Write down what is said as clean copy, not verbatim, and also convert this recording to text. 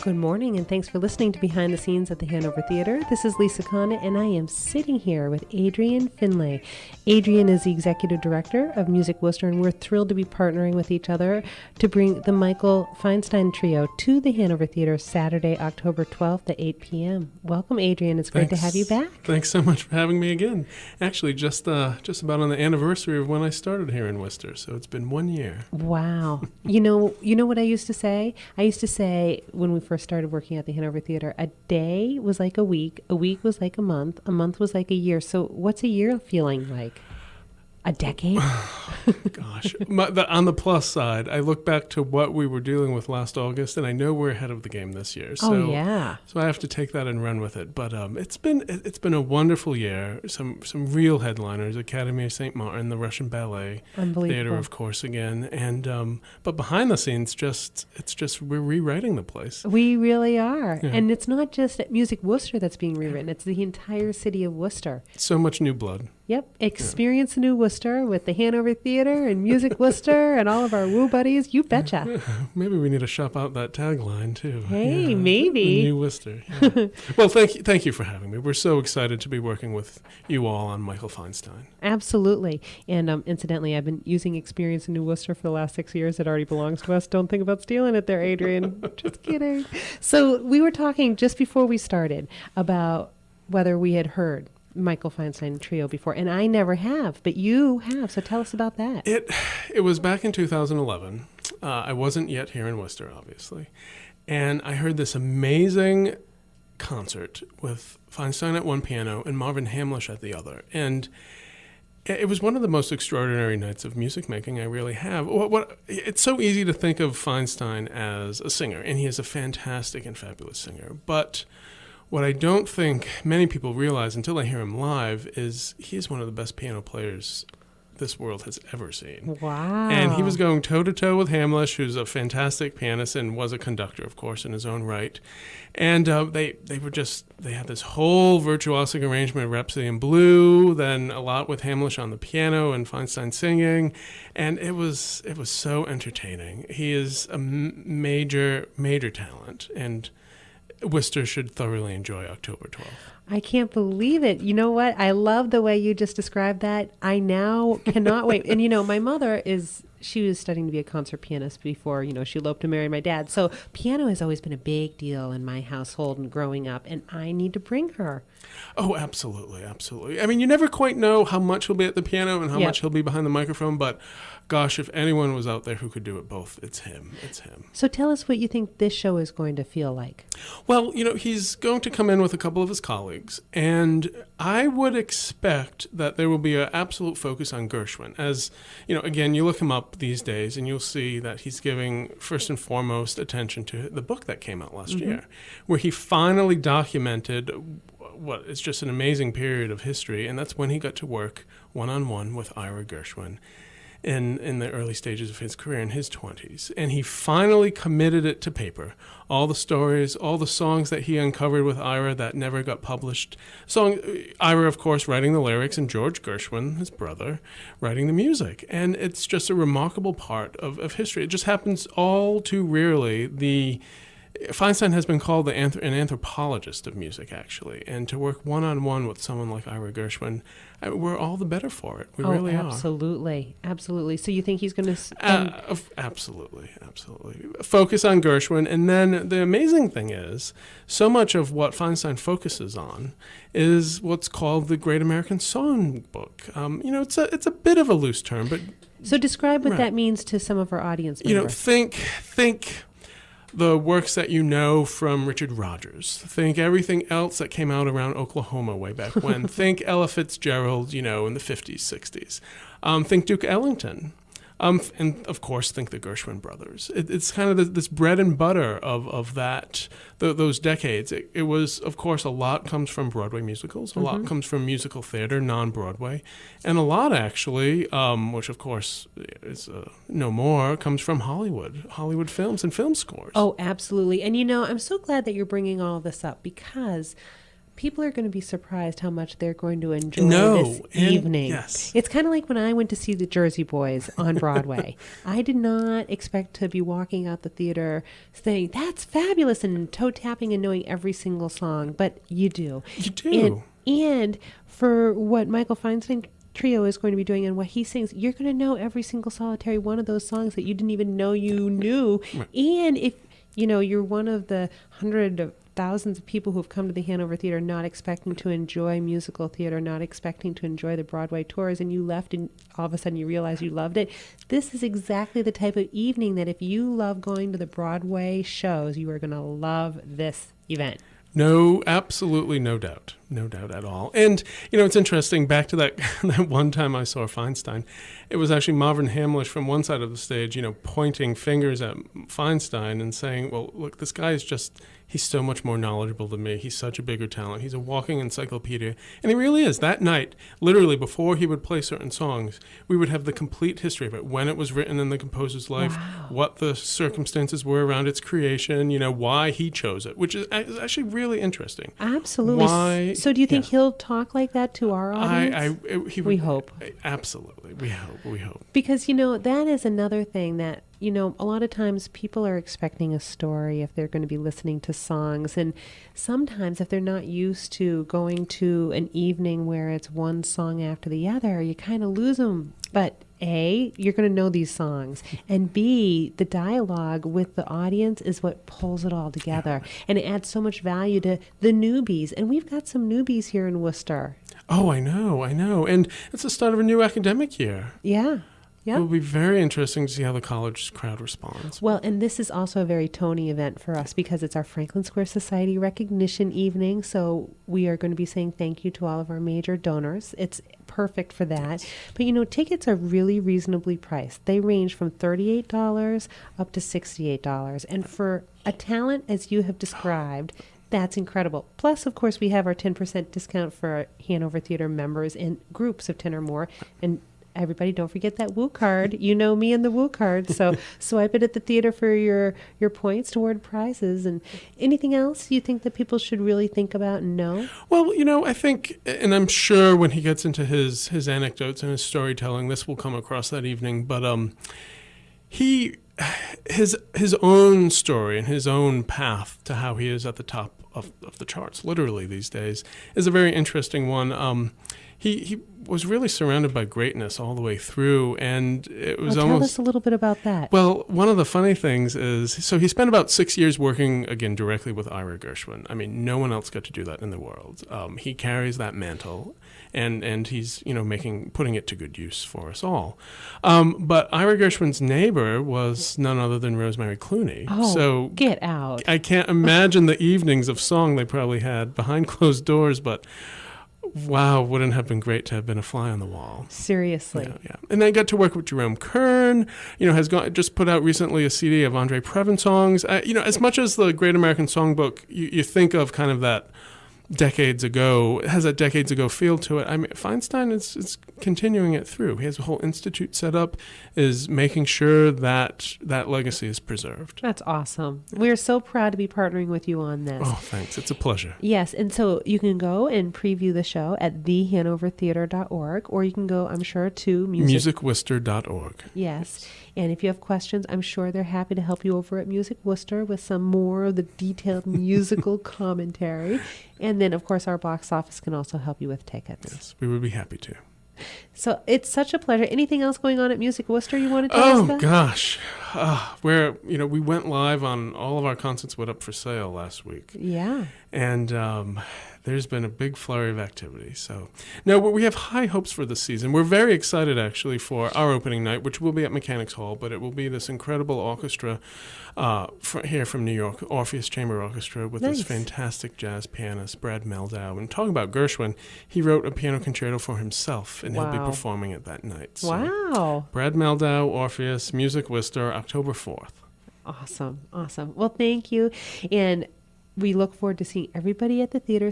Good morning, and thanks for listening to Behind the Scenes at the Hanover Theatre. This is Lisa Condit, and I am sitting here with Adrien Finlay. Adrien is the Executive Director of Music Worcester, and we're thrilled to be partnering with each other to bring the Michael Feinstein Trio to the Hanover Theatre Saturday, October 12th at 8 p.m. Welcome, Adrien. It's great to have you back. Thanks so much for having me again. Actually, just about on the anniversary of when I started here in Worcester, so it's been 1 year. Wow. You know what I used to say? I used to say when we first started working at the Hanover Theatre, a day was like a week was like a month was like a year. So what's a year feeling like? A decade? Gosh. On the plus side, I look back to what we were dealing with last August, and I know we're ahead of the game this year. So, yeah. So I have to take that and run with it. But it's been a wonderful year. Some real headliners: Academy of St. Martin, the Russian Ballet Theatre, of course, again. And but behind the scenes, it's just we're rewriting the place. We really are, yeah. And it's not just Music Worcester that's being rewritten; it's the entire city of Worcester. So much new blood. Yep. Experience New Worcester with the Hanover Theatre and Music Worcester and all of our woo buddies. You betcha. Maybe we need to shop out that tagline too. Hey, maybe. New Worcester. Yeah. Well, thank you for having me. We're so excited to be working with you all on Michael Feinstein. Absolutely. And incidentally, I've been using Experience in New Worcester for the last 6 years. It already belongs to us. Don't think about stealing it there, Adrien. Just kidding. So we were talking just before we started about whether we had heard Michael Feinstein Trio before, and I never have, but you have, so tell us about that. It was back in 2011. I wasn't yet here in Worcester, obviously, and I heard this amazing concert with Feinstein at one piano and Marvin Hamlisch at the other, and it was one of the most extraordinary nights of music making I really have. It's so easy to think of Feinstein as a singer, and he is a fantastic and fabulous singer, but what I don't think many people realize until they hear him live is he is one of the best piano players this world has ever seen. Wow. And he was going toe-to-toe with Hamlisch, who's a fantastic pianist and was a conductor, of course, in his own right. And they had this whole virtuosic arrangement of Rhapsody in Blue, then a lot with Hamlisch on the piano and Feinstein singing. And it was so entertaining. He is a major, major talent, and Worcester should thoroughly enjoy October 12th. I can't believe it. You know what? I love the way you just described that. I now cannot wait. And, my mother she was studying to be a concert pianist before, she eloped to marry my dad. So piano has always been a big deal in my household and growing up, and I need to bring her. Oh, absolutely, absolutely. I mean, you never quite know how much he'll be at the piano and how much he'll be behind the microphone, but gosh, if anyone was out there who could do it both, it's him. It's him. So tell us what you think this show is going to feel like. Well, he's going to come in with a couple of his colleagues, and I would expect that there will be an absolute focus on Gershwin. As, again, you look him up these days, and you'll see that he's giving, first and foremost, attention to the book that came out last year, where he finally documented what is just an amazing period of history, and that's when he got to work one-on-one with Ira Gershwin in the early stages of his career in his 20s. And he finally committed it to paper. All the stories, all the songs that he uncovered with Ira that never got published. Ira, of course, writing the lyrics, and George Gershwin, his brother, writing the music. And it's just a remarkable part of history. It just happens all too rarely. Feinstein has been called an anthropologist of music, actually, and to work one-on-one with someone like Ira Gershwin, we're all the better for it. We really are. Absolutely. So you think he's going to... Absolutely. Focus on Gershwin, and then the amazing thing is, so much of what Feinstein focuses on is what's called the Great American Songbook. It's a bit of a loose term, but... So describe what that means to some of our audience members. Think the works that from Richard Rodgers. Think everything else that came out around Oklahoma way back when. Think Ella Fitzgerald, in the 50s, 60s. Think Duke Ellington. And, of course, think the Gershwin brothers. It's kind of this bread and butter of those decades. It was, of course, a lot comes from Broadway musicals. A lot comes from musical theater, non-Broadway. And a lot, actually, which, of course, is no more, comes from Hollywood films and film scores. Oh, absolutely. And, I'm so glad that you're bringing all of this up, because people are going to be surprised how much they're going to enjoy this evening. Yes. It's kind of like when I went to see the Jersey Boys on Broadway. I did not expect to be walking out the theater saying, that's fabulous, and toe tapping and knowing every single song, but you do. You do. And for what Michael Feinstein Trio is going to be doing and what he sings, you're going to know every single solitary one of those songs that you didn't even know you knew. Right. And if you're one of the hundreds of thousands of people who've come to the Hanover Theatre not expecting to enjoy musical theater, not expecting to enjoy the Broadway tours, and you left and all of a sudden you realize you loved it, this is exactly the type of evening that if you love going to the Broadway shows, you are going to love this event. No, absolutely no doubt. No doubt at all. And, it's interesting, back to that one time I saw Feinstein, it was actually Marvin Hamlish from one side of the stage, pointing fingers at Feinstein and saying, well, look, this guy is he's so much more knowledgeable than me. He's such a bigger talent. He's a walking encyclopedia. And he really is. That night, literally before he would play certain songs, we would have the complete history of it, when it was written in the composer's life, what the circumstances were around its creation, why he chose it, which is actually really interesting. Absolutely. Why? So do you think he'll talk like that to our audience? We hope. Absolutely. We hope. Because, that is another thing that, a lot of times people are expecting a story if they're going to be listening to songs. And sometimes if they're not used to going to an evening where it's one song after the other, you kind of lose them. But A, you're going to know these songs. And B, the dialogue with the audience is what pulls it all together. And it adds so much value to the newbies. And we've got some newbies here in Worcester. Oh, I know. And it's the start of a new academic year. Yeah. Yep. It will be very interesting to see how the college crowd responds. Well, and this is also a very Tony event for us because it's our Franklin Square Society recognition evening. So we are going to be saying thank you to all of our major donors. It's perfect for that. But, tickets are really reasonably priced. They range from $38 up to $68. And for a talent, as you have described, that's incredible. Plus, of course, we have our 10% discount for our Hanover Theatre members in groups of 10 or more. And everybody, don't forget that Woo card. You know me and the Woo card. So swipe it at the theater for your points toward prizes. And anything else you think that people should really think about and know? Well, I think, and I'm sure when he gets into his anecdotes and his storytelling, this will come across that evening. But his own story and his own path to how he is at the top of the charts, literally these days, is a very interesting one. He was really surrounded by greatness all the way through, and it was tell us a little bit about that. Well, one of the funny things is, so he spent about 6 years working, again, directly with Ira Gershwin. I mean, no one else got to do that in the world. He carries that mantle, and he's, putting it to good use for us all. But Ira Gershwin's neighbor was none other than Rosemary Clooney. Oh, so get out. I can't imagine the evenings of song they probably had behind closed doors, but wow, wouldn't it have been great to have been a fly on the wall. Seriously. Yeah. And I got to work with Jerome Kern, just put out recently a CD of Andre Previn songs. As much as the Great American Songbook, you think of kind of that decades ago, it has a decades ago feel to it. I mean, Feinstein is continuing it through. He has a whole institute set up, is making sure that that legacy is preserved. That's awesome. We're so proud to be partnering with you on this. Oh, thanks. It's a pleasure. Yes, and so you can go and preview the show at thehanovertheatre.org, or you can go, I'm sure, to musicworcester.org. Yes. And if you have questions, I'm sure they're happy to help you over at Music Worcester with some more of the detailed musical commentary. And then, of course, our box office can also help you with tickets. Yes, we would be happy to. So it's such a pleasure. Anything else going on at Music Worcester you want to tell us about? Oh, gosh. We went live on all of our concerts went up for sale last week. Yeah. And there's been a big flurry of activity. So, no, we have high hopes for this season. We're very excited, actually, for our opening night, which will be at Mechanics Hall, but it will be this incredible orchestra here from New York, Orpheus Chamber Orchestra, with this fantastic jazz pianist, Brad Meldau. And talking about Gershwin, he wrote a piano concerto for himself, and he'll be performing it that night. So, wow. Brad Meldau, Orpheus, Music Worcester, October 4th. Awesome. Well, thank you. And we look forward to seeing everybody at the theater